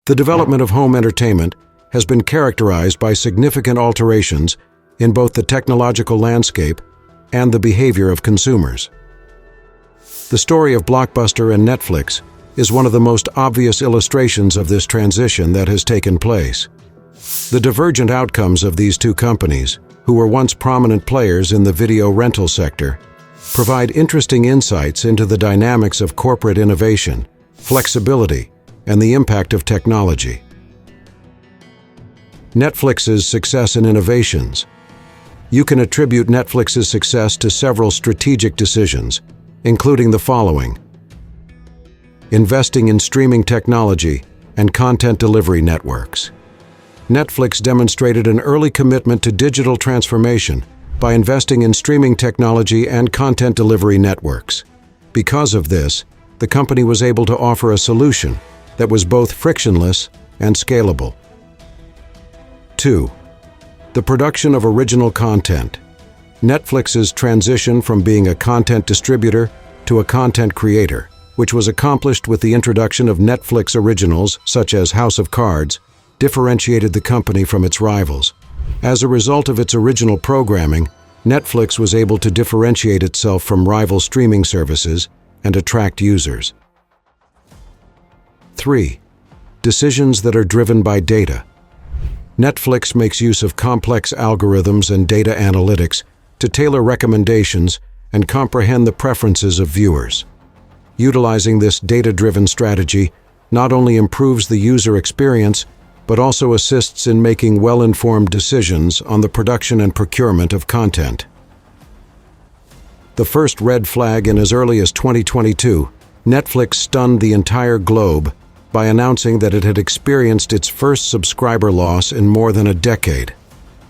The development of home entertainment has been characterized by significant alterations in both the technological landscape and the behavior of consumers. The story of Blockbuster and Netflix is one of the most obvious illustrations of this transition that has taken place. The divergent outcomes of these two companies, who were once prominent players in the video rental sector, provide interesting insights into the dynamics of corporate innovation, flexibility, and the impact of technology. Netflix's success in innovations. You can attribute Netflix's success to several strategic decisions, including the following: investing in streaming technology and content delivery networks. Netflix demonstrated an early commitment to digital transformation by investing in streaming technology and content delivery networks. Because of this, the company was able to offer a solution that was both frictionless and scalable. 2. The production of original content. Netflix's transition from being a content distributor to a content creator, which was accomplished with the introduction of Netflix originals such as House of Cards, differentiated the company from its rivals. As a result of its original programming, Netflix was able to differentiate itself from rival streaming services and attract users. 3. Decisions that are driven by data. Netflix makes use of complex algorithms and data analytics to tailor recommendations and comprehend the preferences of viewers. Utilizing this data-driven strategy not only improves the user experience, but also assists in making well-informed decisions on the production and procurement of content. The first red flag in as early as 2022, Netflix stunned the entire globe by announcing that it had experienced its first subscriber loss in more than a decade.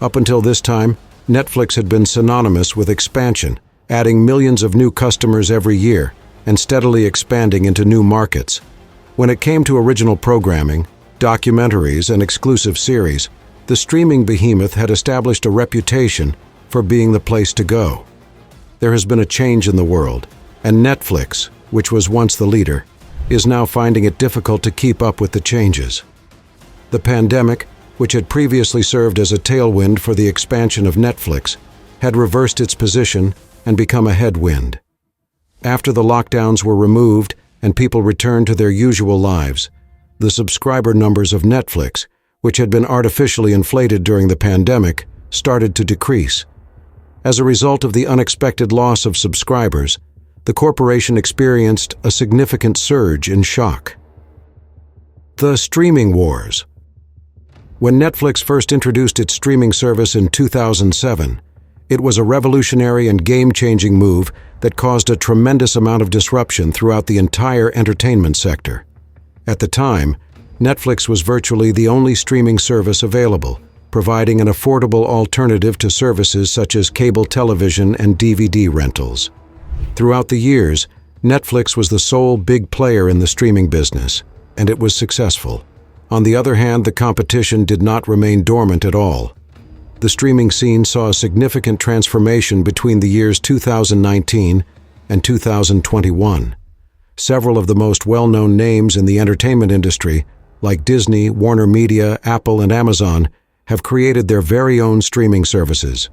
Up until this time, Netflix had been synonymous with expansion, adding millions of new customers every year and steadily expanding into new markets. When it came to original programming, documentaries, and exclusive series, the streaming behemoth had established a reputation for being the place to go. There has been a change in the world, and Netflix, which was once the leader, is now finding it difficult to keep up with the changes. The pandemic, which had previously served as a tailwind for the expansion of Netflix, had reversed its position and become a headwind. After the lockdowns were removed and people returned to their usual lives, the subscriber numbers of Netflix, which had been artificially inflated during the pandemic, started to decrease. As a result of the unexpected loss of subscribers, the corporation experienced a significant surge in shock. The streaming wars. When Netflix first introduced its streaming service in 2007, it was a revolutionary and game-changing move that caused a tremendous amount of disruption throughout the entire entertainment sector. At the time, Netflix was virtually the only streaming service available, providing an affordable alternative to services such as cable television and DVD rentals. Throughout the years, Netflix was the sole big player in the streaming business, and it was successful. On the other hand, the competition did not remain dormant at all. The streaming scene saw a significant transformation between the years 2019 and 2021. Several of the most well-known names in the entertainment industry, like Disney, Warner Media, Apple, and Amazon, have created their very own streaming services.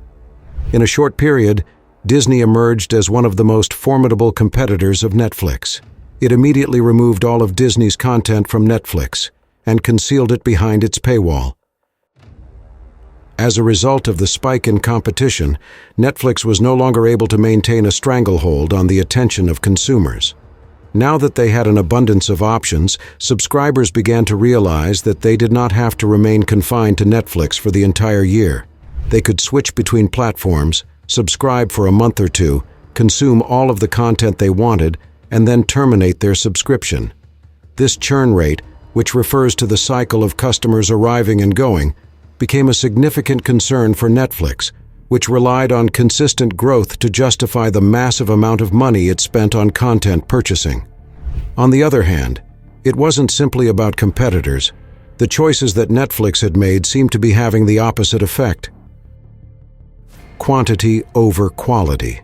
In a short period, Disney emerged as one of the most formidable competitors of Netflix. It immediately removed all of Disney's content from Netflix and concealed it behind its paywall. As a result of the spike in competition, Netflix was no longer able to maintain a stranglehold on the attention of consumers. Now that they had an abundance of options, subscribers began to realize that they did not have to remain confined to Netflix for the entire year. They could switch between platforms, subscribe for a month or two, consume all of the content they wanted, and then terminate their subscription. This churn rate, which refers to the cycle of customers arriving and going, became a significant concern for Netflix, which relied on consistent growth to justify the massive amount of money it spent on content purchasing. On the other hand, it wasn't simply about competitors. The choices that Netflix had made seemed to be having the opposite effect. Quantity over quality.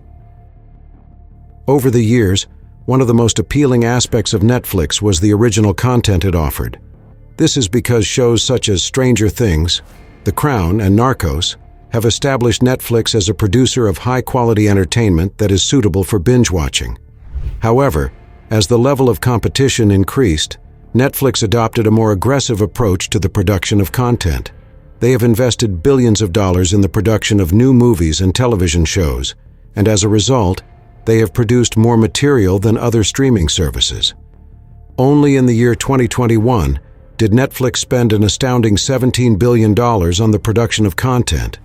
Over the years, one of the most appealing aspects of Netflix was the original content it offered. This is because shows such as Stranger Things, The Crown, and Narcos have established Netflix as a producer of high-quality entertainment that is suitable for binge-watching. However, as the level of competition increased, Netflix adopted a more aggressive approach to the production of content. They have invested billions of dollars in the production of new movies and television shows, and as a result, they have produced more material than other streaming services. Only in the year 2021 did Netflix spend an astounding $17 billion on the production of content.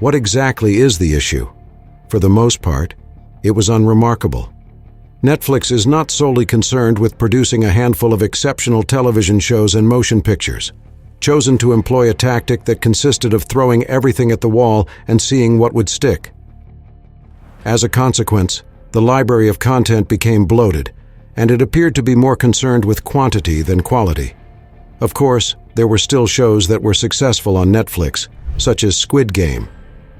What exactly is the issue? For the most part, it was unremarkable. Netflix is not solely concerned with producing a handful of exceptional television shows and motion pictures, chosen to employ a tactic that consisted of throwing everything at the wall and seeing what would stick. As a consequence, the library of content became bloated, and it appeared to be more concerned with quantity than quality. Of course, there were still shows that were successful on Netflix, such as Squid Game.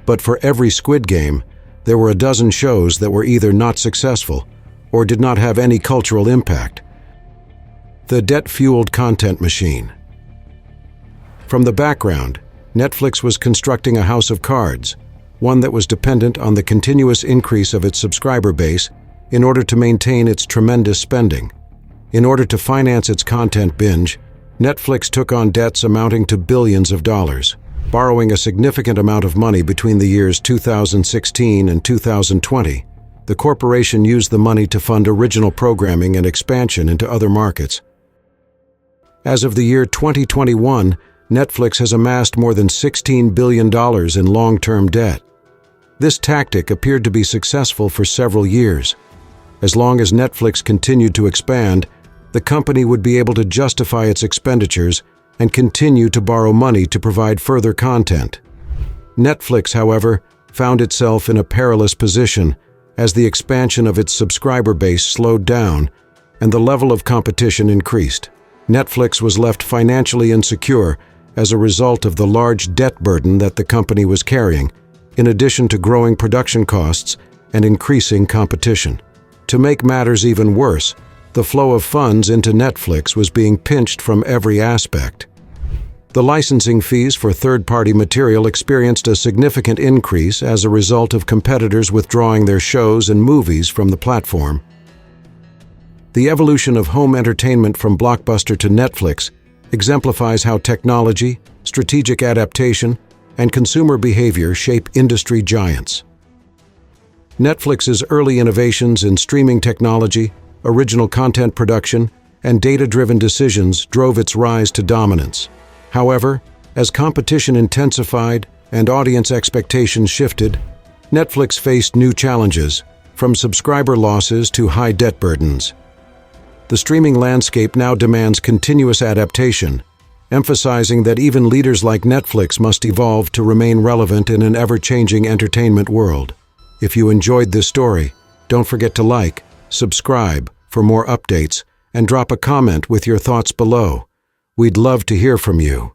But for every Squid Game, there were a dozen shows that were either not successful or did not have any cultural impact. The debt-fueled content machine. From the background, Netflix was constructing a house of cards, one that was dependent on the continuous increase of its subscriber base in order to maintain its tremendous spending. In order to finance its content binge, Netflix took on debts amounting to billions of dollars, borrowing a significant amount of money between the years 2016 and 2020. The corporation used the money to fund original programming and expansion into other markets. As of the year 2021, Netflix has amassed more than $16 billion in long-term debt. This tactic appeared to be successful for several years. As long as Netflix continued to expand, the company would be able to justify its expenditures and continue to borrow money to provide further content. Netflix, however, found itself in a perilous position as the expansion of its subscriber base slowed down and the level of competition increased. Netflix was left financially insecure as a result of the large debt burden that the company was carrying, in addition to growing production costs and increasing competition. To make matters even worse, the flow of funds into Netflix was being pinched from every aspect. The licensing fees for third-party material experienced a significant increase as a result of competitors withdrawing their shows and movies from the platform. The evolution of home entertainment from Blockbuster to Netflix exemplifies how technology, strategic adaptation, and consumer behavior shape industry giants. Netflix's early innovations in streaming technology, original content production, and data-driven decisions drove its rise to dominance. However, as competition intensified and audience expectations shifted, Netflix faced new challenges, from subscriber losses to high debt burdens. The streaming landscape now demands continuous adaptation, emphasizing that even leaders like Netflix must evolve to remain relevant in an ever-changing entertainment world. If you enjoyed this story, don't forget to like, subscribe for more updates, and drop a comment with your thoughts below. We'd love to hear from you.